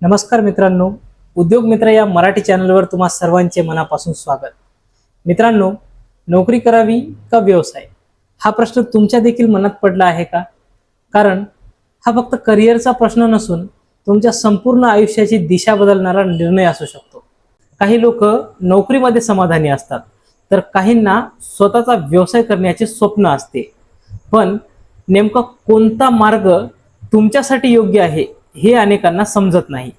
नमस्कार मित्रांनो, उद्योग मित्र या मराठी चॅनलवर तुम्हा सर्वांचे मनापासून स्वागत। मित्रांनो, नोकरी करावी का व्यवसाय हा प्रश्न तुमच्या देखील मनात पडला आहे का? कारण हा फक्त करिअरचा प्रश्न नसून तुमच्या संपूर्ण आयुष्याची दिशा बदलणारा निर्णय असू शकतो। काही लोक नोकरीमध्ये समाधानी असतात, तर काहींना स्वतःचा व्यवसाय करण्याचे स्वप्न असते। पण नेमका कोणता मार्ग तुमच्यासाठी योग्य आहे हे अनेकांना समजत नाही।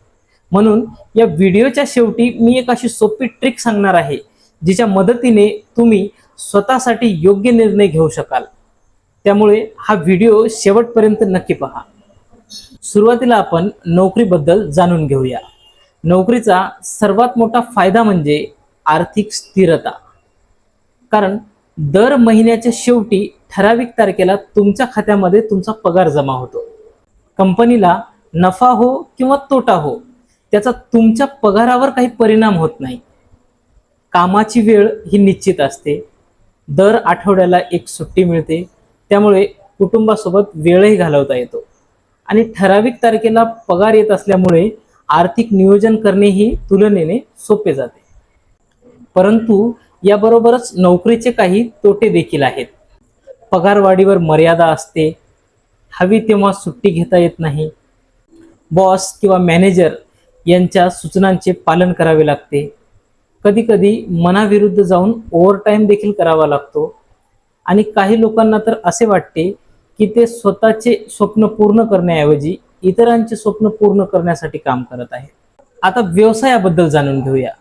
म्हणून या व्हिडिओच्या शेवटी मी एक अशी सोपी ट्रिक सांगणार आहे, जिच्या मदतीने तुम्ही स्वतःसाठी योग्य निर्णय घेऊ शकाल। त्यामुळे हा व्हिडिओ शेवटपर्यंत नक्की पहा। सुरुवातीला आपण नोकरीबद्दल जाणून घेऊया। नोकरीचा सर्वात मोठा फायदा म्हणजे आर्थिक स्थिरता। कारण दर महिन्याच्या शेवटी ठराविक तारखेला तुमच्या खात्यामध्ये तुमचा पगार जमा होतो। कंपनीला नफा हो किंवा तोटा हो, त्याचा तुमच्या पगारावर काही परिणाम होत नाही। कामाची वेळ ही निश्चित असते, दर आठवड्याला एक सुट्टी मिळते, त्यामुळे कुटुंबासोबत वेळही घालवता येतो आणि ठराविक तारखेला पगार येत असल्यामुळे आर्थिक नियोजन करणेही तुलनेने सोपे जाते। परंतु याबरोबरच नोकरीचे काही तोटे देखील आहेत। पगारवाढीवर मर्यादा असते, हवी तेव्हा सुट्टी घेता येत नाही, बॉस किंवा मॅनेजर यांच्या सूचनांचे पालन करावे लागते, कधी-कधी मनाविरुद्ध जाऊन ओव्हरटाईम देखील करावा लागतो आणि काही लोकांना तर असे वाटते की ते स्वतःचे स्वप्न पूर्ण करण्याऐवजी इतरांचे स्वप्न पूर्ण करण्यासाठी काम करत आहेत। आता व्यवसायाबद्दल जाणून घेऊया।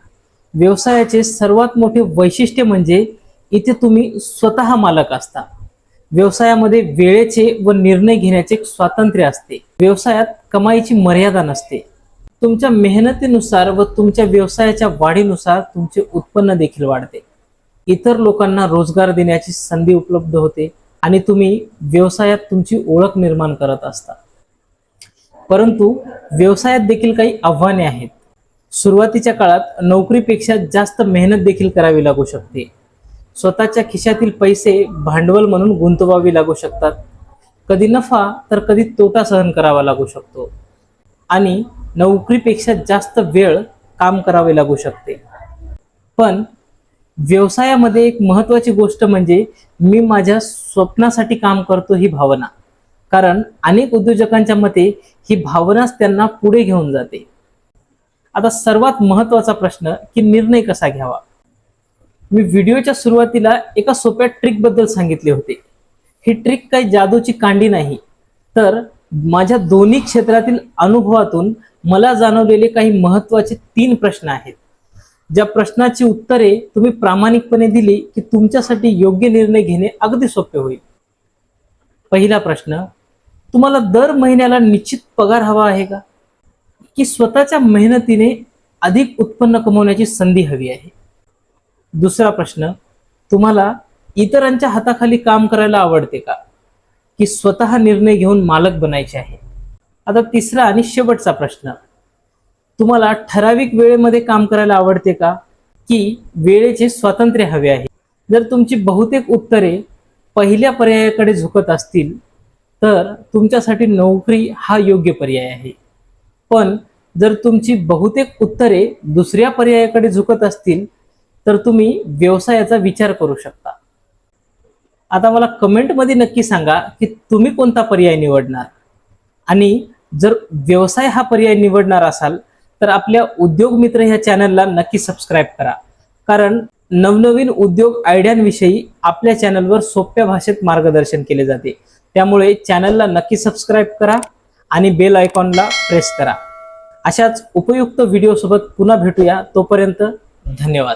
व्यवसायाचे सर्वात मोठे वैशिष्ट्य म्हणजे इथे तुम्ही स्वतः मालक असता। व्यवसायामध्ये वेळेचे व निर्णय घेण्याचे स्वातंत्र्य असते। व्यवसायात कमाईची मर्यादा नसते। तुमच्या मेहनतीनुसार व तुमच्या व्यवसायाच्या वाढीनुसार तुमचे उत्पन्न देखील वाढते। इतर लोकांना रोजगार देण्याची संधी उपलब्ध होते आणि तुम्ही व्यवसायात तुमची ओळख निर्माण करत असता। परंतु व्यवसायात देखील काही आव्हाने आहेत। सुरुवातीच्या काळात नोकरीपेक्षा जास्त मेहनत देखील करावी लागू शकते। स्वतःच्या खिशातील पैसे भांडवल म्हणून गुंतवावे लागू शकतात। कधी नफा तर कधी तोटा सहन करावा लागू शकतो आणि नोकरीपेक्षा जास्त वेळ काम करावे लागू शकते। पण व्यवसायामध्ये एक महत्त्वाची गोष्ट म्हणजे मी माझ्या स्वप्नासाठी काम करतो ही भावना। कारण अनेक उद्योजकांच्या मते ही भावनाच त्यांना पुढे घेऊन जाते। आता सर्वात महत्त्वाचा प्रश्न की निर्णय कसा घ्यावा। मी व्हिडिओच्या सुरुवातीला एका सोप्या ट्रिक बद्दल सांगितले होते। ही ट्रिक काही जादूची कांडी नाही, तर माझ्या दोन्ही क्षेत्रातील अनुभवातून मला जाणवलेले काही महत्त्वाचे 3 प्रश्न आहेत। ज्या प्रश्नाची उत्तरे तुम्ही प्रामाणिकपणे दिली की तुमच्यासाठी योग्य निर्णय घेणे अगदी सोपे होईल। पहिला प्रश्न, तुम्हाला दर महिन्याला निश्चित पगार हवा आहे का, की स्वतःच्या मेहनतीने अधिक उत्पन्न कमवण्याची संधी हवी आहे? दुसरा प्रश्न, तुम्हाला इतरांच्या हाताखाली काम करायला आवडते का, की स्वतः निर्णय घेऊन मालक बनायचे आहे? आता तिसरा आणि शेवटचा प्रश्न, तुम्हाला ठराविक वेळेमध्ये काम करायला आवडते का, की वेळेचे स्वातंत्र्य हवे आहे? जर तुमची बहुतेक उत्तरे पहिल्या पर्यायाकडे झुकत असतील तर तुमच्यासाठी नोकरी हा योग्य पर्याय आहे। पण जर तुमची बहुतेक उत्तरे दुसऱ्या पर्यायाकडे झुकत असतील तर तुम्ही व्यवसायाचा विचार करू शकता। आता मला कमेंटमध्ये नक्की सांगा की तुम्ही कोणता पर्याय निवडणार, आणि जर व्यवसाय हा पर्याय निवडणार असाल तर आपल्या उद्योग मित्र ह्या चॅनलला नक्की सबस्क्राईब करा। कारण नवनवीन उद्योग आयडियांविषयी आपल्या चॅनलवर सोप्या भाषेत मार्गदर्शन केले जाते। त्यामुळे चॅनलला नक्की सबस्क्राईब करा आणि बेल आयकॉनला प्रेस करा। अशाच उपयुक्त व्हिडिओ सोबत पुन्हा भेटूया। तोपर्यंत धन्यवाद।